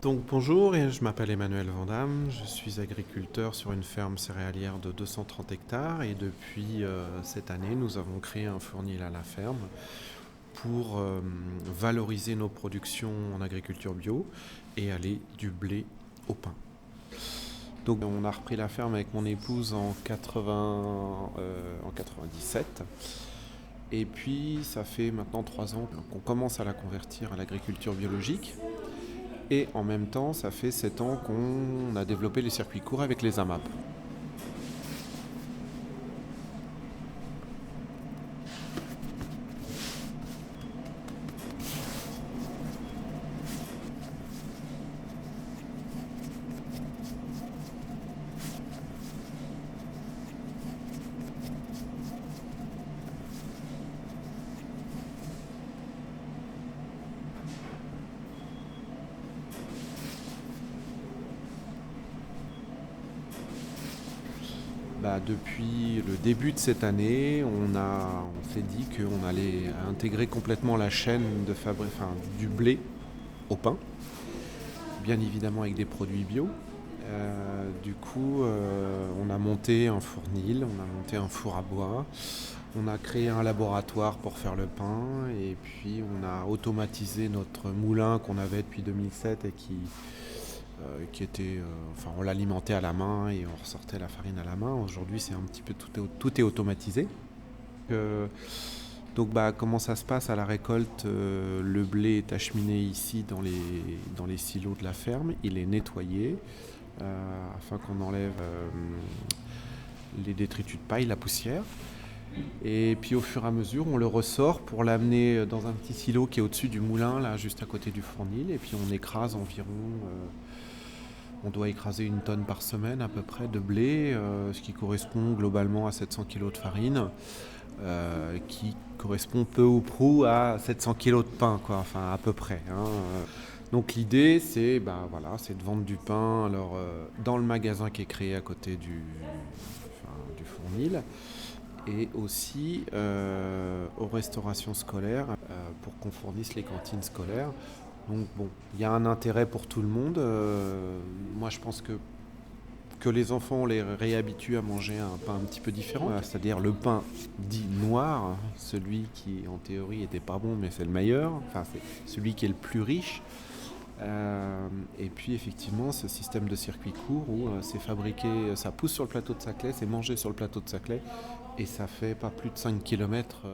Donc bonjour, je m'appelle Emmanuel Vandamme, je suis agriculteur sur une ferme céréalière de 230 hectares et depuis cette année nous avons créé un fournil à la ferme pour valoriser nos productions en agriculture bio et aller du blé au pain. Donc on a repris la ferme avec mon épouse en 97 et puis ça fait maintenant 3 ans qu'on commence à la convertir à l'agriculture biologique. Et en même temps, ça fait 7 ans qu'on a développé les circuits courts avec les AMAP. Depuis le début de cette année, on s'est dit qu'on allait intégrer complètement la chaîne du blé au pain, bien évidemment avec des produits bio. On a monté un fournil, on a monté un four à bois, on a créé un laboratoire pour faire le pain et puis on a automatisé notre moulin qu'on avait depuis 2007 et qui était, on l'alimentait à la main et on ressortait la farine à la main. Aujourd'hui, c'est un petit peu tout est automatisé. Euh, Comment ça se passe à la récolte? Le blé est acheminé ici dans les silos de la ferme. Il est nettoyé afin qu'on enlève les détritus de paille, la poussière. Et puis au fur et à mesure, on le ressort pour l'amener dans un petit silo qui est au-dessus du moulin, là, juste à côté du fournil. Et puis on écrase on doit écraser 1 tonne par semaine à peu près de blé, ce qui correspond globalement à 700 kg de farine, qui correspond peu ou prou à 700 kg de pain, quoi, enfin à peu près. Donc l'idée, c'est de vendre du pain dans le magasin qui est créé à côté du fournil et aussi aux restaurations scolaires pour qu'on fournisse les cantines scolaires. Donc bon, il y a un intérêt pour tout le monde. Moi, je pense que les enfants, on les réhabitue à manger un pain un petit peu différent, c'est-à-dire le pain dit noir, celui qui en théorie était pas bon, mais c'est le meilleur, enfin c'est celui qui est le plus riche. Et puis effectivement, ce système de circuit court où c'est fabriqué, ça pousse sur le plateau de Saclay, c'est mangé sur le plateau de Saclay, et ça fait pas plus de 5 km.